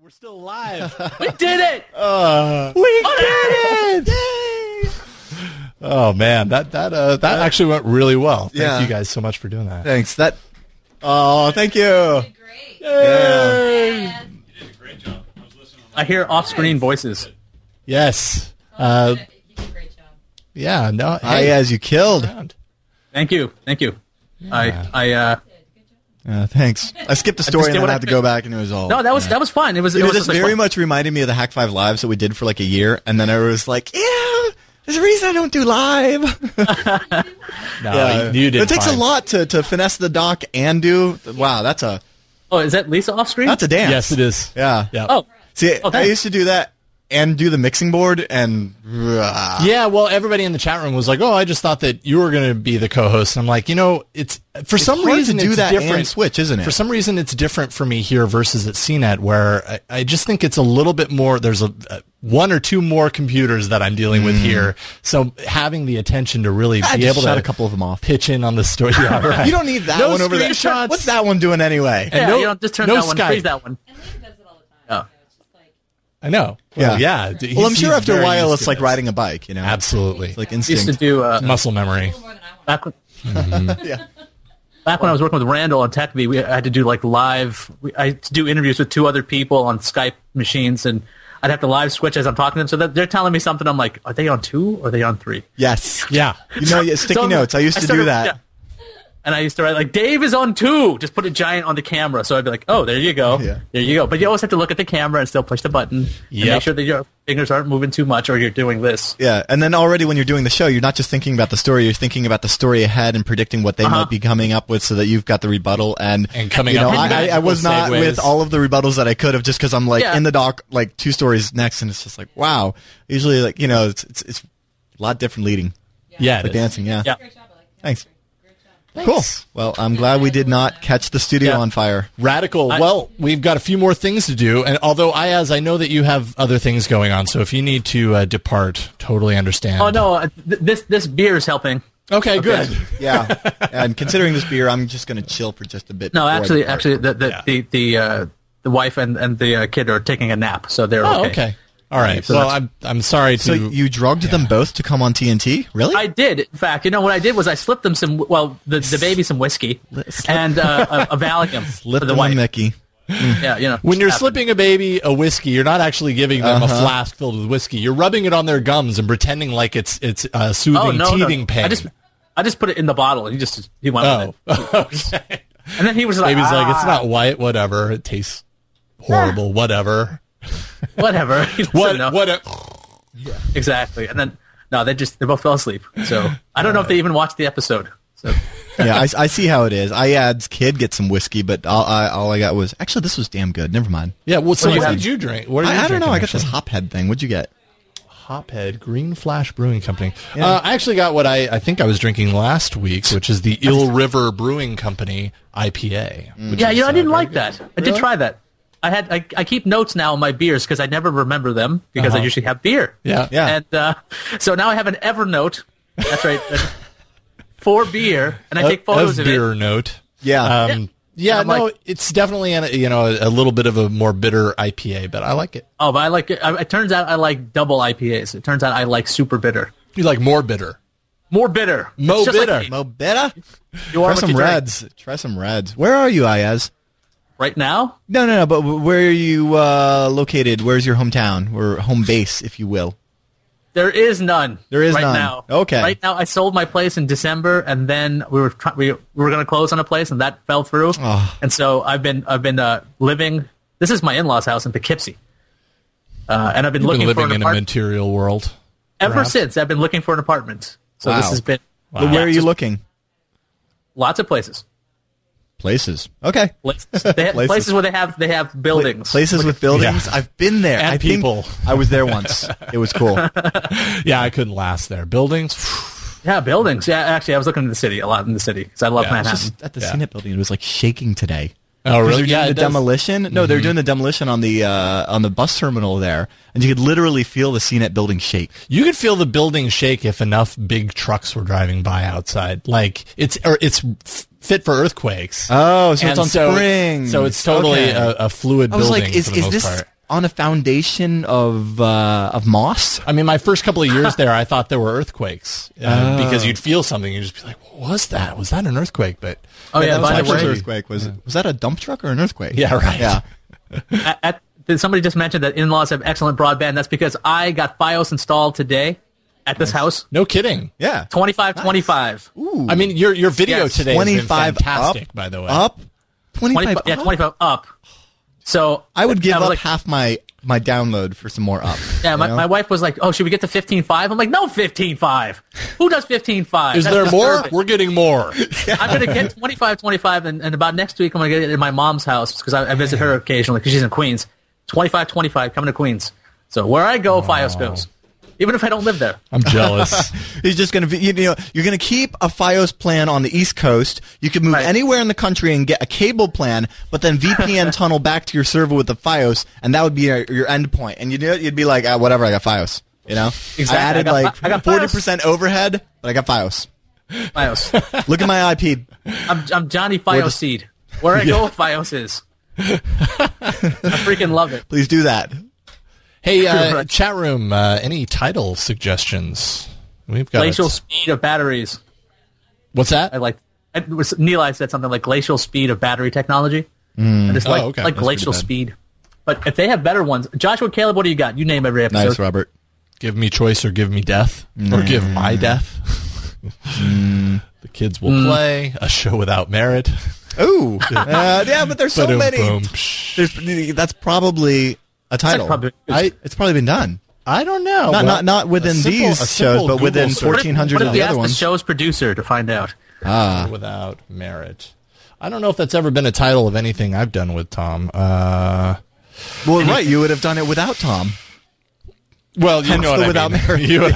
We're still alive. We did it! We did it! Yay! Oh man, that actually went really well. Thank you guys so much for doing that. Thanks. Oh, thank you. You did great. Yay! Yes. You did a great job. I was listening. I hear off-screen voices. Yes. You did a great job. Yeah. No. Iyaz, you killed. Thank you. Yeah. Thanks. I skipped the story and then I had to go back and it was all. No, that was fun. It was This just like very fun. much reminded me of the Hack 5 Lives that we did for like a year, and then I was like, yeah, there's a reason I don't do live. No, you did. It takes fine. a lot to finesse the doc and do. Wow, that's a Oh, is that Lisa off-screen? dance. Yes, it is. Yeah. Yeah. Oh, See, I Okay. used to do that and do the mixing board and. Yeah, well, everybody in the chat room was like, "Oh, I just thought that you were going to be the co-host." And I'm like, it's for some hard reason to do it's that different. and switch, isn't it? For some reason, it's different for me here versus at CNET, where I just think it's a little bit more. There's one or two more computers that I'm dealing with here, so having the attention to really be able shut to a couple of them off. pitch in on the story. Yeah, right. You don't need that No one over there. screenshots. What's that one doing anyway? And yeah, you don't just turn no that one, Skype. freeze that one. And Liam does it all the time. Oh. So it's just like, I know. Yeah. Well, yeah. Well, I'm sure he's after a very while used it's to like this. riding a bike, you know? Absolutely. It's like Used to instinct. do Muscle memory. a little more than I want. back when Yeah. I was working with Randall on TechV, I had to do like live. I had to do interviews with two other people on Skype machines, and I'd have to live switch as I'm talking to them. So that they're telling me something. I'm like, are they on 2 or are they on 3? Yes. Yeah. Sticky So notes. I used to do started- that. yeah. And I used to write like, Dave is on 2. Just put a giant on the camera. So I'd be like, oh, there you go. Yeah. There you go. But you always have to look at the camera and still push the button. And Yep. make sure that your fingers aren't moving too much or you're doing this. Yeah, and then already when you're doing the show, you're not just thinking about the story, you're thinking about the story ahead and predicting what they might be coming up with so that you've got the rebuttal. And coming you know, up with I was magical not segues. with all of the rebuttals that I could have just because I'm like Yeah. in the doc, like 2 stories next, and it's just like, wow. Usually, like, you know, it's a lot different leading. Yeah. it Like is. dancing, yeah. Yeah. Great job. I like it. Thanks. Great job. Cool. Well, I'm glad we did not catch the studio Yeah. on fire. Radical. Well, we've got a few more things to do, and although Iyaz, I know that you have other things going on, so if you need to depart, totally understand. Oh, no. This beer is helping. Okay, good. Yeah. And considering this beer, I'm just going to chill for just a bit. No, before I actually, depart. the wife and the kid are taking a nap, so they're Oh, okay. okay. All right. So Well, that's- I'm sorry to. So you drugged them both to come on TNT? Really? I did. In fact, you know what I did was I slipped them the baby some whiskey and a Valium Slip for the them wife. a Mickey. Yeah, you know. when you're happened. slipping a baby a whiskey, you're not actually giving them a flask filled with whiskey. You're rubbing it on their gums and pretending like it's soothing teething pain. I just put it in the bottle. And he went with it. Okay. And then he was like, Baby's like, it's not white, whatever. It tastes horrible, whatever. whatever. He doesn't know. What? Exactly. And then they both fell asleep. So I don't know if they even watched the episode. So Yeah, I see how it is. Iyaz's kid gets some whiskey, but all I got was actually this was damn good. Never mind. Yeah. Well, so What do you what have? did you drink? What are you I don't know. drinking, I got this actually? hophead thing. What'd you get? Hophead Green Flash Brewing Company. I actually got what I think I was drinking last week, which is the Ill River Brewing Company IPA. which yeah, is, I didn't very like good. that. I did Really? try that. I keep notes now on my beers because I never remember them because I usually have beer. Yeah. Yeah. And so now I have an Evernote. That's right. For beer, and I take photos of beer it. note. Yeah. Yeah, I'm no, like- it's definitely a little bit of a more bitter IPA, but I like it. Oh, but I like it. It turns out I like double IPAs. It turns out I like super bitter. You like more bitter. More bitter. Mo It's just like bitter. me. Mo better. You are Try what some you drink. reds. Try some reds. Where are you, Iyaz? Right now? No. But where are you located? Where's your hometown or home base, if you will? There is none. There is right none. Now. Okay. Right now, I sold my place in December, and then we were going to close on a place, and that fell through. Oh. And so I've been living. This is my in-laws' house in Poughkeepsie, and I've been You've been looking for living an in a apartment material world. ever perhaps? since. I've been looking for an apartment. So this Wow. has been But where are you just looking? lots of places. Places. Okay. Places. They have, places where they have buildings. Places with buildings. Yeah. I've been there. And I think people. I was there once. It was cool. Yeah, I couldn't last there. Buildings. Yeah, buildings. Yeah, actually, I was looking at the city a lot in the city because I love Yeah, it's Manhattan. Just at the Yeah. CNET building, it was like shaking today. Oh, 'Cause really? They're doing the it does. demolition. No, they're doing the demolition on the bus terminal there, and you could literally feel the CNET building shake. You could feel the building shake if enough big trucks were driving by outside. Like it's fit for earthquakes. Oh, so And it's on springs. So it's totally Okay. a fluid I was building like, is for the most this part. on a foundation of moss? I mean, my first couple of years there, I thought there were earthquakes because you'd feel something. You'd just be like, what was that? Was that an earthquake? But Oh yeah, that was by my the first way, earthquake. Was that a dump truck or an earthquake? Yeah, right. Yeah. somebody just mentioned that in-laws have excellent broadband. That's because I got FiOS installed today at this house. No kidding. Yeah. 25. Ooh. I mean, your video Yes. today has been 25 fantastic, up, by the way. Up? 25 Yeah, up? 25 up. So I would give was up like, half my download for some more up. Yeah, you know? my wife was like, "Oh, should we get to 15.5?" I'm like, "No, 15.5. Who does 15.5? Is That's there more? disturbing. We're getting more. I'm going to get 25, and about next week I'm going to get it in my mom's house because I visit her occasionally because she's in Queens. 25 coming to Queens. So where I go, FiOS goes, even if I don't live there. I'm jealous. He's just going to be, you're going to keep a FiOS plan on the East Coast. You can move Right. anywhere in the country and get a cable plan, but then VPN tunnel back to your server with the FiOS, and that would be your end point. And you'd be like, whatever, I got FiOS. You know? Exactly. I added I got FiOS. 40% overhead, but I got FiOS. FiOS. Look at my IP. I'm Johnny FiOS Seed. Where I go, FiOS is. I freaking love it. Please do that. Hey, Right. chat room, any title suggestions? We've got Glacial speed of batteries. What's that? I like. Neil said something like glacial speed of battery technology. I just like okay. like That's glacial pretty bad. speed. But if they have better ones, Joshua, Caleb, what do you got? You name every episode. Nice, Robert. Give me choice or give me death. Or give my death. The kids will play. A show without merit. Ooh. Yeah, but there's so Ba-dum, many. boom. That's probably a title. probably- It's probably been done. I don't know. Not within a these simple shows, but Google within search 1400 What of if the we other ask the ones. show's producer to find out? without merit. I don't know if that's ever been a title of anything I've done with Tom. Well, right, you would have done it without Tom. Well, you Hence know the what without I mean. merit.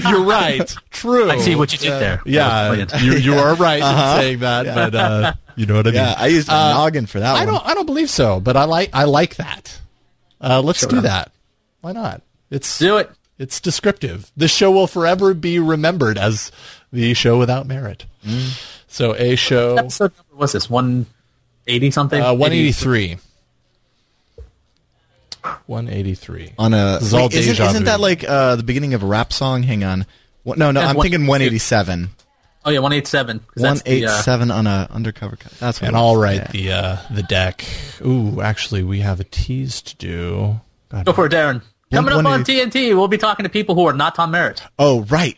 You're right. True. I see what you did there. Yeah, That was brilliant. you are right in saying that, but you know what I mean. Yeah, I used a noggin for that one. I don't believe so, but I like that. Let's do that. Why not? Do it. It's descriptive. This show will forever be remembered as the show without merit. So a show Episode number, what's this? 180 something? 183. 183. On a This is all isn't deja vu. that like the beginning of a rap song? Hang on. No, I'm thinking 187. Oh yeah, 187. 'cause that's the, 187 on a undercover cut. That's what And it I'll was. write Yeah. the deck. Ooh, actually, we have a tease to do. God, Go for it, Darren. Coming up on 180. TNT, we'll be talking to people who are not Tom Merritt. Oh, right.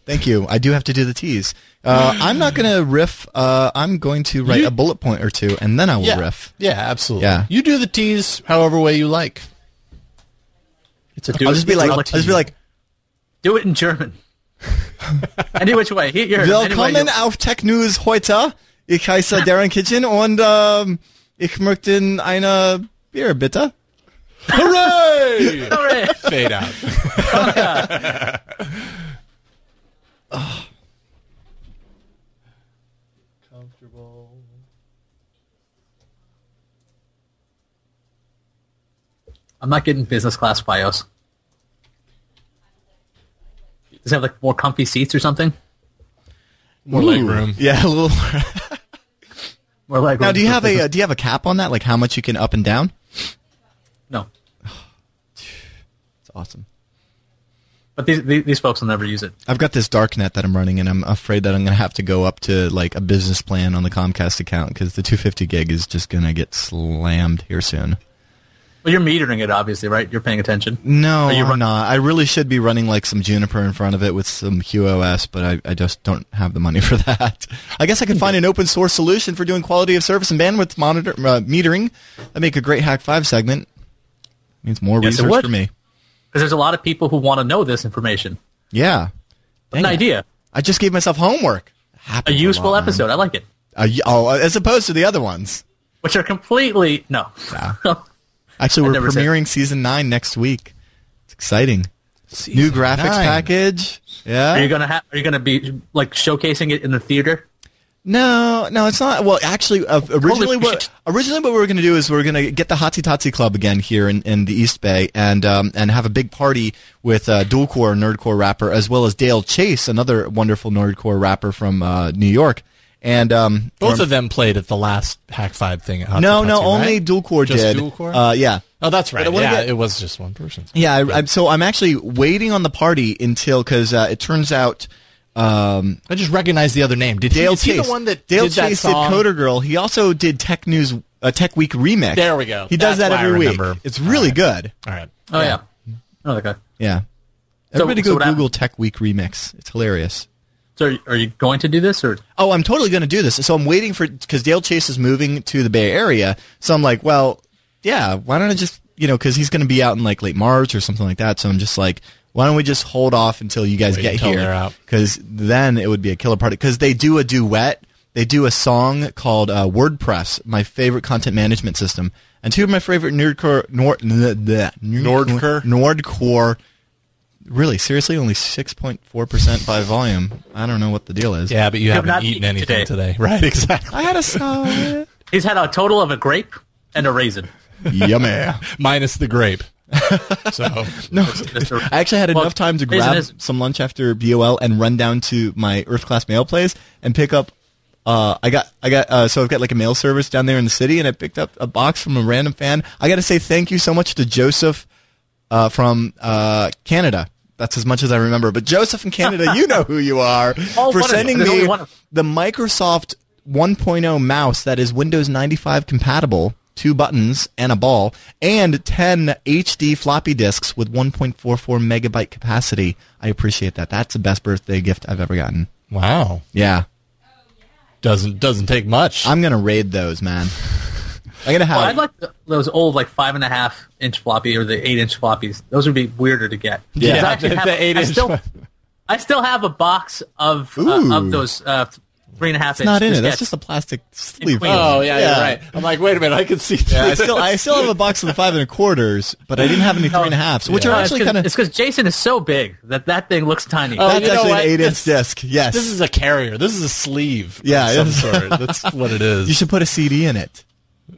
Thank you. I do have to do the tease. I'm not going to riff. I'm going to write a bullet point or two, and then I will riff. Yeah, absolutely. Yeah. You do the tease however way you like. I'll just be like, Do it in German. Any which way. Here, Willkommen auf Tech News heute. Ich heiße Darren Kitchen und ich möchte eine Bier, bitte. Hooray! Hooray! Fade out. Comfortable. I'm not getting business class FiOS. Does it have like more comfy seats or something? More leg room. Yeah, a little. More like Now, do you have a cap on that? Like how much you can up and down? No. It's awesome. But these folks will never use it. I've got this darknet that I'm running, and I'm afraid that I'm going to have to go up to like a business plan on the Comcast account because the 250 gig is just going to get slammed here soon. Well, you're metering it, obviously, right? You're paying attention. No, Are you I'm not. I really should be running like some Juniper in front of it with some QoS, but I just don't have the money for that. I guess I could find an open source solution for doing quality of service and bandwidth metering. That'd make a great Hack 5 segment. Means more Yes, it research would. for me. Because there's a lot of people who want to know this information. Yeah. An Dang it. idea. I just gave myself homework. A Happens useful lot, man. episode. I like it. As opposed to the other ones. Which are completely... No. Actually, I we're never said- premiering season 9 next week. It's exciting. New graphics 9. package. Yeah. Are you gonna be like showcasing it in the theater? No, it's not. Well, actually, originally we what we were going to do is we are going to get the Hotsy Totsy Club again here in the East Bay and have a big party with dual-core nerdcore rapper as well as Dale Chase, another wonderful nerdcore rapper from New York. And Both of them played at the last Hack 5 thing at Hot no, Tatsu, only right? Dual Core Just did. Dual Core? Yeah. Oh, that's right. But I wanna Yeah, get- it was just one person. Yeah, so I'm actually waiting on the party until, because it turns out I just recognized the other name. Is he Chase, the one that Dale did that Chase song? did Coder Girl. He also did Tech Week remix. There we go. He does That's that why I every week. remember. It's really good. All right. Oh yeah. Oh, okay. Yeah. So- Everybody so go what happened? Google Tech Week remix. It's hilarious. So are you going to do this or? Oh, I'm totally going to do this. So I'm waiting because Dale Chase is moving to the Bay Area. So I'm like, well, yeah, why don't I just, because he's going to be out in like late March or something like that. So I'm just like, why don't we just hold off until you guys Wait get until here? they're out. Because then it would be a killer party. Because they do a duet. They do a song called WordPress, my favorite content management system. And two of my favorite Nordcore. Really, seriously, only 6.4% by volume. I don't know what the deal is. Yeah, but you have haven't not eaten eaten anything today. Right, exactly. I had a salad. He's had a total of a grape and a raisin. Yummy. Minus the grape. So No, Mr. I actually had Well, enough time to reason grab is- some lunch after BOL and run down to my Earth Class Mail place and pick up. So I've got like a mail service down there in the city, and I picked up a box from a random fan. I got to say thank you so much to Joseph from Canada. That's as much as I remember. But Joseph in Canada, you know who you are, Oh, for what a- sending there's me only one- the Microsoft 1.0 mouse that is Windows 95 compatible, 2 buttons and a ball, and 10 HD floppy disks with 1.44 megabyte capacity. I appreciate that. That's the best birthday gift I've ever gotten. wow, Yeah. doesn't take much. I'm going to raid those, man. I'm going to have... Well, I'd like those old 5.5-inch floppy or the 8-inch floppies. Those would be weirder to get. Yeah. Because I actually The have- 8-inch I still have a box of Ooh. those 3.5-inch. it's not in it. That's diskettes. just a plastic sleeve. Queens. Oh yeah, you're right. I'm like, wait a minute, I can see. Yeah, I still have a box of the 5 1/4s, but I didn't have any 3.5s, which Yeah. are No, actually kind of... It's because Jason is so big that thing looks tiny. Oh, That's you know actually what? an 8-inch This- disc. Yes. This is a carrier. This is a sleeve. Yeah, of it some is. sort. That's what it is. You should put a CD in it.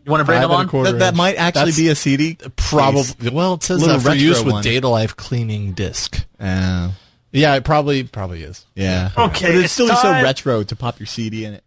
You want to bring 5 them on? 1/4 That inch. might actually That's be a CD. probably. Well, it says Little for retro use with one. data life cleaning disc. Oh, Yeah, it probably is. yeah. Okay, But it's it's still so time. retro to pop your CD in it.